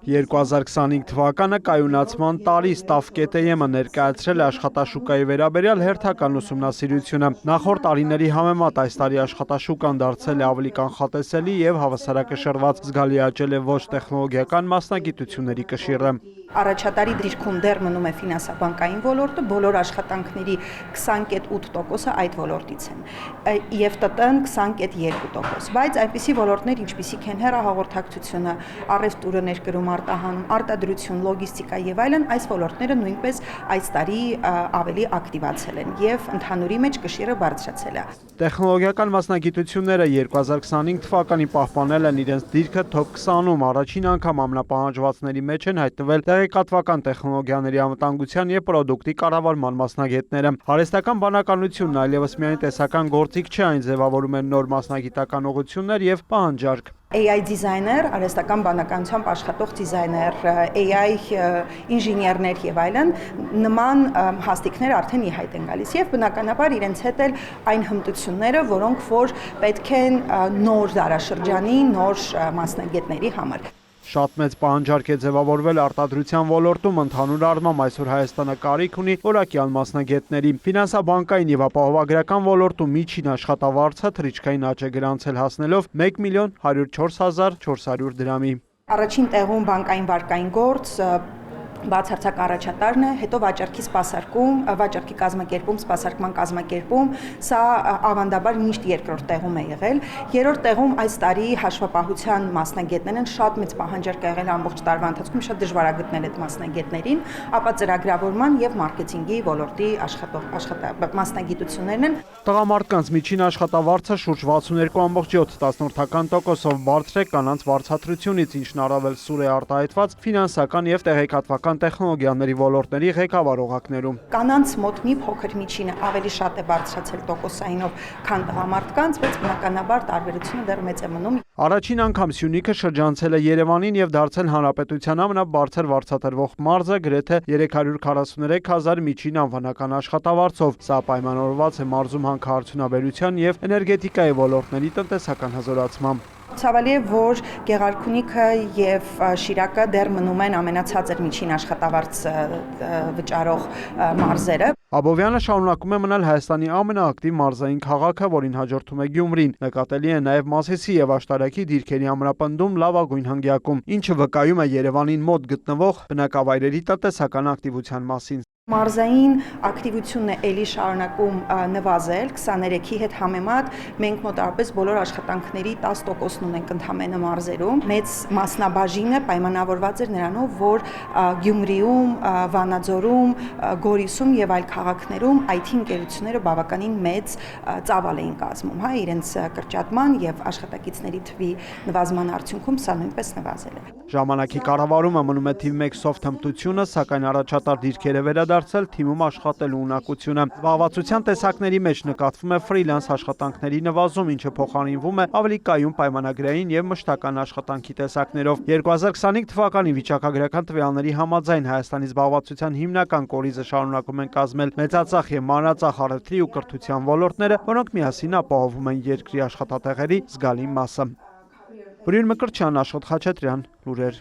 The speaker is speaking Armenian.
2025 թվականը կայունացման տարի Ստավկետեյեմը ներկայացրել է աշխատաշուկայի վերաբերյալ հերթական ուսումնասիրությունը։ Նախորդ տարիների համեմատ այս տարի աշխատաշուկան դարձել է ավելի կանխատեսելի եւ հավասարակշռված, զգալի աճել է ոչ տեխնոլոգիական մասնագիտությունների կշիռը։ Առաջատարի դիրքում դեռ մնում է ֆինանսաբանկային ոլորտը, բոլոր աշխատանքների 20.8%-ը այդ ոլորտից են, եւ ՏՏ-ն 20.2%, բայց այնպիսի ոլորտներ, ինչպիսիք են հեռահաղորդակցությունը, առևտուրը, ներկրում արտահանում, արտադրություն, լոգիստիկա եւ այլն, այս ոլորտները նույնպես այս տարի ավելի ակտիվացել են եւ ընդհանուրի մեջ կշիռը բարձրացել է։ Տեխնոլոգիական մասնագիտությունները 2025 թվականին պահպանել են իրենց դիրքը top 20-ում, առաջին անգամ ամենապահանջվածների մեջ են հայտնվել տեղեկատվական տեխնոլոգիաների անվտանգության եւ պրոդուկտի կառավարման մասնագետները։ Հարստական բանականությունն այլևս միայն տեսական գործիք չէ, այն ձևավորում է նոր մասնագիտական ուղղություններ եւ պահանջարկ։ AI դիզայներ, արհեստական բանականությամբ աշխատող դիզայներ, AI ինժեներներ եւ այլն նման հաստիկներ արդեն ի հայտ են գալիս եւ բնականաբար իրենց հետ էլ այն հմտությունները, որոնք որ պետք են նոր դարաշրջանի, նոր մասնագետների համար։ Շատ մեծ պահանջարկ է ձևավորվել արտադրության ոլորտում, ընդհանուր առմամբ այսօր Հայաստանը կարիք ունի որակյալ մասնագետների։ Ֆինանսաբանկային եւ ապահովագրական ոլորտում միջին աշխատավարձը թռիչքային աճ է գրանցել հասնելով 1.104.400 դրամի։ Առաջին տեղում բանկային վարկային գործ, բացարձակ առաջատարն է, հետո վաճառքի սպասարկում, վաճառքի կազմակերպում, սպասարկման կազմակերպում, սա ավանդաբար միշտ երկրորդ տեղում է եղել։ Երրորդ տեղում այս տարի հաշվապահության մասնագետներն են, շատ մեծ պահանջարկ է եղել ամբողջ տարվա ընթացքում, շատ դժվար է գտնել այդ մասնագետներին, ապա ծրագրավորման եւ մարքեթինգի ոլորտի մասնագիտություններն են։ Տղամարդկանց միջին աշխատավարձը շուրջ 62.7%-ով բարձր է կանանց վարձատրությունից, ինչն առավել սուր է արտահայտված ֆինանսական եւ տեղեկատվական տեխնոլոգիաների ոլորտների ղեկավար օղակներում։ Կանանց մոտ մի փոքր միջինը ավելի շատ է բարձրացել տոկոսայինով, քան տղամարդկանց, բայց բնականաբար տարբերությունը դեռ մեծ է մնում։ Առաջին անգամ Սյունիքը շրջանցել է Երևանին եւ դարձել հանրապետության ամենաբարձր վարձատրվող մարզը գրեթե 343.000 միջին անվանական աշխատավարձով։ Սա պայմանավորված է մարզում հանքարդյունաբերության եւ էներգետիկայի ոլորտների տնտեսական հզորացմամբ։ Ցավալի է, որ Գեղարքունիքը եւ Շիրակը դեռ մնում են ամենացածր միջին աշխատավարձ վճարող մարզերը։ Աբովյանը շարունակում է մնալ Հայաստանի ամենաակտիվ մարզային քաղաքը, որին հաջորդում է Գյումրին։ Նկատելի է նաև Մասիսի եւ Աշտարակի դիրքերի ամրապնդում լավագույն հնգյակում, ինչը վկայում է Երևանին մոտ գտնվող բնակավայրերի տնտեսական ակտիվության մասին։ Մարզային ակտիվությունն է ելի շարունակում նվազել 23-ի հետ համեմատ, մենք մոտավորապես բոլոր աշխատանքների 10%-ն ունենք ընդամենը մարզերում։ Մեծ մասնաբաժինը պայմանավորված էր նրանով, որ Գյումրիում, Վանաձորում, Գորիսում եւ այլ քաղաքներում IT ընկերությունները բավականին մեծ ծավալ էին կազմում, հա, իրենց կրճատման եւ աշխատակիցների թվի նվազման արդյունքում սա նույնպես նվազել է։ Ժամանակի կառավարումը մնում է թիվ 1 սոֆտ հմտությունը, սակայն առաջատար դիրքերը վերադարձել թիմում աշխատելու ունակությունը։ Զբաղվածության տեսակների մեջ նկատվում է ֆրիլանս աշխատանքների նվազում, ինչը փոխարինվում է ավելի կայուն պայմանագրային եւ մշտական աշխատանքի տեսակներով։ 2025 թվականի վիճակագրական տվյալների համաձայն Հայաստանի զբաղվածության հիմնական կորիզը շարունակում են կազմել մեծածախ եւ մանրածախ առևտրի ու կրթության ոլորտները, որոնք միասին ապահովում են երկրի աշխատատեղերի զգալի մասը։ Բրյուն Մկրտչյան, Աշոտ Խաչատրյան, լուրեր։